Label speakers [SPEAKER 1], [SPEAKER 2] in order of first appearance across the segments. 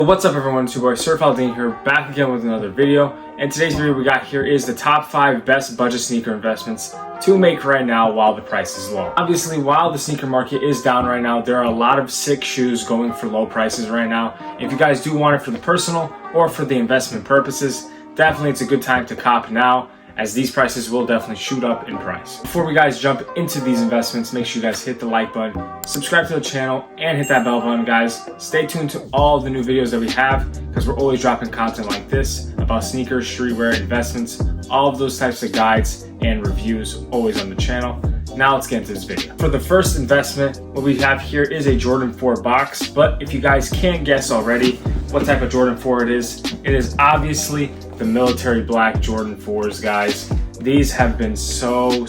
[SPEAKER 1] What's up everyone, it's your boy Surf Aldine here, back again with another video. And today's video we got here is the top 5 best budget sneaker investments to make right now while the price is low. Obviously, while the sneaker market is down right now, there are a lot of sick shoes going for low prices right now. If you guys do want it for the personal or for the investment purposes, definitely it's a good time to cop now, as these prices will definitely shoot up in price. Before we guys jump into these investments, make sure you guys hit the like button, subscribe to the channel, and hit that bell button, guys. Stay tuned to all the new videos that we have, because we're always dropping content like this about sneakers, streetwear, investments, all of those types of guides and reviews always on the channel. Now let's get into this video. For the first investment, what we have here is a Jordan 4 box, but if you guys can't guess already what type of Jordan 4 it is obviously the military black Jordan 4s, guys. These have been so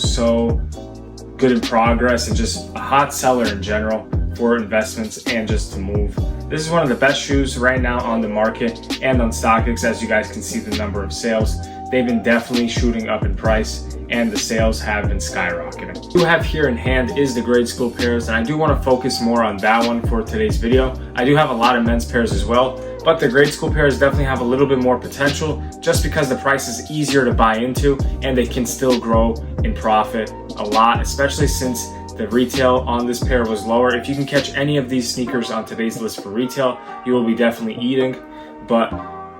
[SPEAKER 1] good in progress and just a hot seller in general for investments and just to move. This is one of the best shoes right now on the market and on StockX. As you guys can see the number of sales, they've been definitely shooting up in price and the sales have been skyrocketing. What you have here in hand is the grade school pairs, and I do want to focus more on that one for today's video. I do have a lot of men's pairs as well, but the grade school pairs definitely have a little bit more potential just because the price is easier to buy into and they can still grow in profit a lot, especially since the retail on this pair was lower. If you can catch any of these sneakers on today's list for retail, you will be definitely eating. But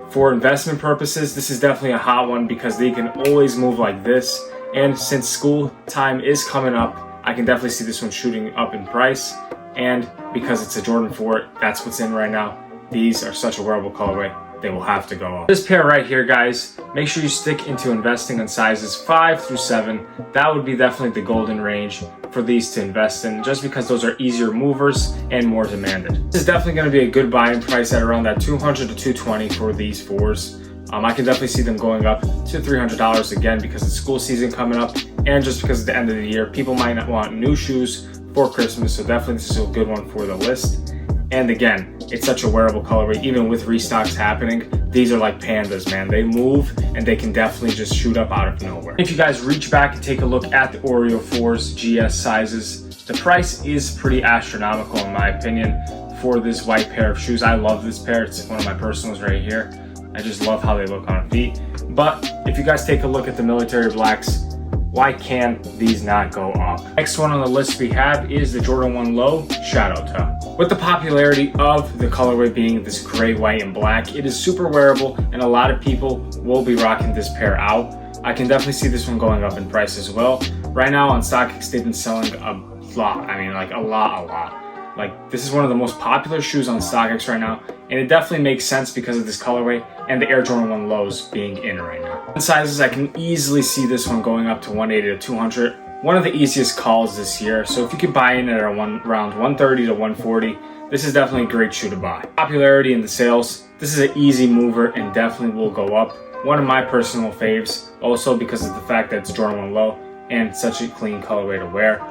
[SPEAKER 1] for investment purposes, this is definitely a hot one because they can always move like this. And since school time is coming up, I can definitely see this one shooting up in price. And because it's a Jordan 4, that's what's in right now. These are such a wearable colorway, they will have to go up. This pair right here, guys, make sure you stick into investing in sizes 5 through 7. That would be definitely the golden range for these to invest in, just because those are easier movers and more demanded. This is definitely going to be a good buy-in price at around that $200 to $220 for these 4s. I can definitely see them going up to $300 again because it's school season coming up, and just because at the end of the year, people might not want new shoes for Christmas, so definitely this is a good one for the list. And again, it's such a wearable colorway, even with restocks happening. These are like pandas, man. They move and they can definitely just shoot up out of nowhere. If you guys reach back and take a look at the Oreo 4s GS sizes, the price is pretty astronomical in my opinion for this white pair of shoes. I love this pair. It's one of my personals right here. I just love how they look on feet. But if you guys take a look at the military blacks, why can't these not go up? Next one on the list we have is the Jordan 1 Low Shadow Toe. With the popularity of the colorway being this gray, white, and black, it is super wearable and a lot of people will be rocking this pair out. I can definitely see this one going up in price as well. Right now on StockX, they've been selling a lot. I mean, like a lot. Like, this is one of the most popular shoes on StockX right now, and it definitely makes sense because of this colorway and the Air Jordan 1 Lows being in right now. In sizes, I can easily see this one going up to 180 to 200. One of the easiest calls this year, so if you could buy in at around 130 to 140, this is definitely a great shoe to buy. Popularity in the sales, this is an easy mover and definitely will go up. One of my personal faves, also because of the fact that it's Jordan 1 Low and such a clean colorway to wear.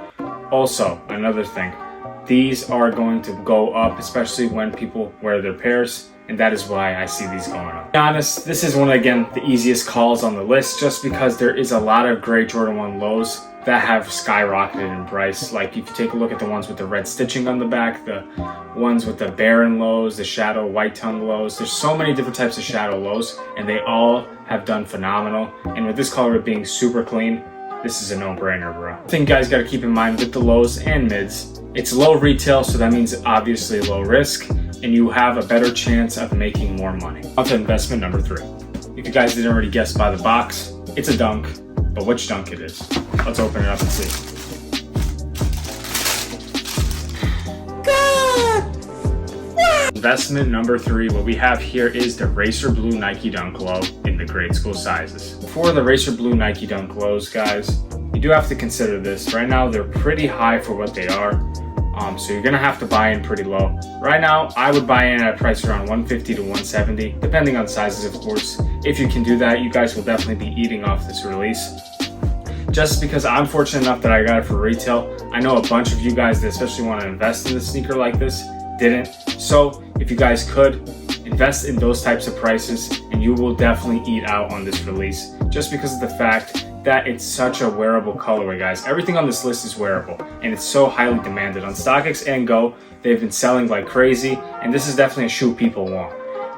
[SPEAKER 1] Also, another thing, these are going to go up, especially when people wear their pairs, and that is why I see these going up. To be honest, this is one of, again, the easiest calls on the list, just because there is a lot of great Jordan 1 Lows that have skyrocketed in price. Like, if you take a look at the ones with the red stitching on the back, the ones with the Baron Lows, the Shadow White Tongue Lows, there's so many different types of Shadow Lows, and they all have done phenomenal. And with this color being super clean, this is a no-brainer, bro. I think you guys got to keep in mind with the lows and mids, it's low retail, so that means obviously low risk, and you have a better chance of making more money. On to investment number 3. If you guys didn't already guess by the box, it's a dunk, but which dunk it is? Let's open it up and see. Investment number 3, what we have here is the Racer Blue Nike Dunk Low in the grade school sizes. For the Racer Blue Nike Dunk Lows, guys, you do have to consider this. Right now, they're pretty high for what they are, so you're gonna have to buy in pretty low. Right now, I would buy in at a price around 150 to 170, depending on sizes, of course. If you can do that, you guys will definitely be eating off this release. Just because I'm fortunate enough that I got it for retail, I know a bunch of you guys that especially want to invest in a sneaker like this didn't. So if you guys could, invest in those types of prices and you will definitely eat out on this release, just because of the fact that it's such a wearable colorway, guys. Everything on this list is wearable and it's so highly demanded on StockX and Go. They've been selling like crazy, and this is definitely a shoe people want.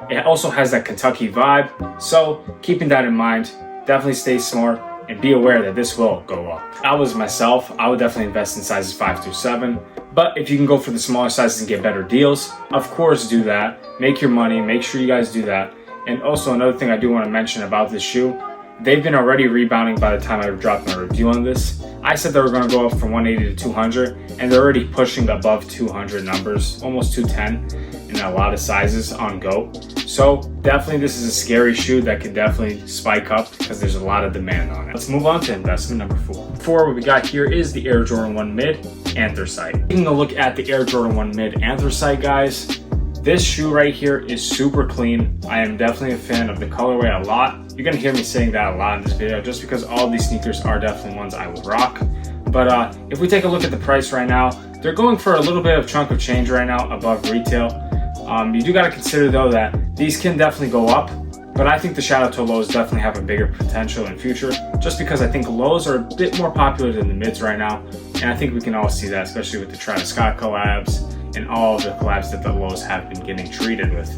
[SPEAKER 1] It also has that Kentucky vibe. So keeping that in mind, definitely stay smart and be aware that this will go up. If I was myself, I would definitely invest in sizes 5 through 7. But if you can go for the smaller sizes and get better deals, of course do that. Make your money, make sure you guys do that. And also another thing I do want to mention about this shoe, they've been already rebounding by the time I dropped my review on this. I said they were going to go up from 180 to 200, and they're already pushing above 200 numbers, almost 210 in a lot of sizes on GOAT. So definitely this is a scary shoe that could definitely spike up because there's a lot of demand on it. Let's move on to investment number 4. What we got here is the Air Jordan 1 Mid Anthracite. Taking a look at the Air Jordan 1 Mid Anthracite, guys, this shoe right here is super clean. I am definitely a fan of the colorway a lot. You're gonna hear me saying that a lot in this video just because all of these sneakers are definitely ones I would rock. But if we take a look at the price right now, they're going for a little bit of chunk of change right now above retail. You do gotta consider though that these can definitely go up, but I think the shout out to lows definitely have a bigger potential in future just because I think lows are a bit more popular than the mids right now. And I think we can all see that, especially with the Travis Scott collabs and all of the collabs that the lows have been getting treated with.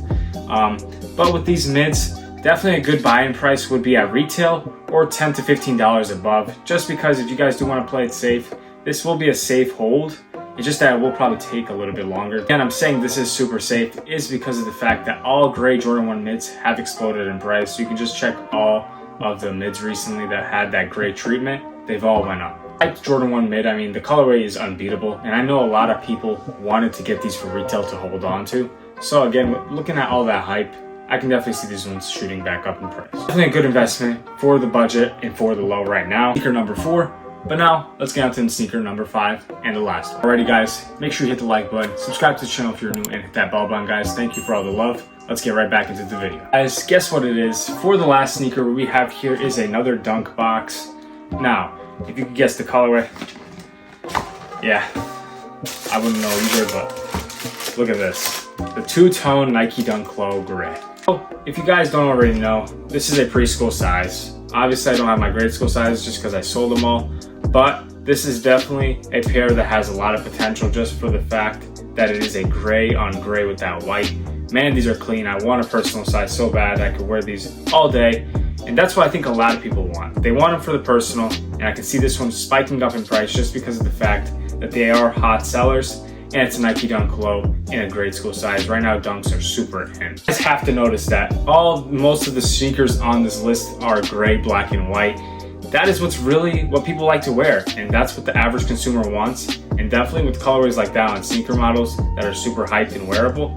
[SPEAKER 1] But with these mids, definitely a good buy-in price would be at retail or $10 to $15 above, just because if you guys do want to play it safe, this will be a safe hold. It's just that it will probably take a little bit longer. And I'm saying this is super safe is because of the fact that all gray Jordan 1 mids have exploded in price. You can just check all of the mids recently that had that gray treatment. They've all went up. Like Jordan 1 mid, I mean, the colorway is unbeatable, and I know a lot of people wanted to get these for retail to hold on to. So again, looking at all that hype, I can definitely see these ones shooting back up in price. Definitely a good investment for the budget and for the low right now. Sneaker number 4. But now, let's get on to sneaker number 5 and the last one. Alrighty guys, make sure you hit the like button, subscribe to the channel if you're new, and hit that bell button, guys. Thank you for all the love. Let's get right back into the video. Guys, guess what it is? For the last sneaker we have here is another Dunk box. Now, if you could guess the colorway, yeah, I wouldn't know either, but look at this. The two-tone Nike Dunk Low Gray. So, if you guys don't already know, this is a preschool size. Obviously, I don't have my grade school size just because I sold them all, but this is definitely a pair that has a lot of potential just for the fact that it is a gray on gray with that white. Man, these are clean. I want a personal size so bad. I could wear these all day. And that's what I think a lot of people want. They want them for the personal, and I can see this one spiking up in price just because of the fact that they are hot sellers, and it's a Nike Dunk Low in a grade school size. Right now, Dunks are super in. You guys have to notice that most of the sneakers on this list are gray, black, and white. That is what people like to wear, and that's what the average consumer wants. And definitely with colorways like that on sneaker models that are super hyped and wearable,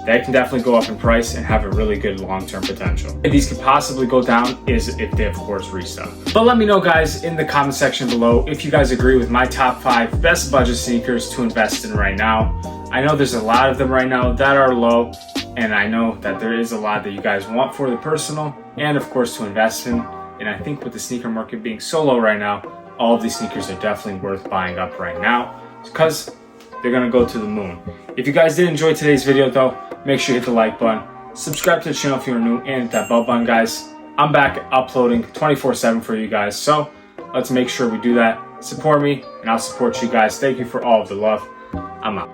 [SPEAKER 1] they can definitely go up in price and have a really good long-term potential. If these could possibly go down is if they of course resell. But let me know guys in the comment section below if you guys agree with my top 5 best budget sneakers to invest in right now. I know there's a lot of them right now that are low, and I know that there is a lot that you guys want for the personal and of course to invest in. And I think with the sneaker market being so low right now, all of these sneakers are definitely worth buying up right now because they're gonna go to the moon. If you guys did enjoy today's video though, make sure you hit the like button, subscribe to the channel if you're new, and hit that bell button, guys. I'm back uploading 24/7 for you guys, so let's make sure we do that. Support me, and I'll support you guys. Thank you for all of the love. I'm out.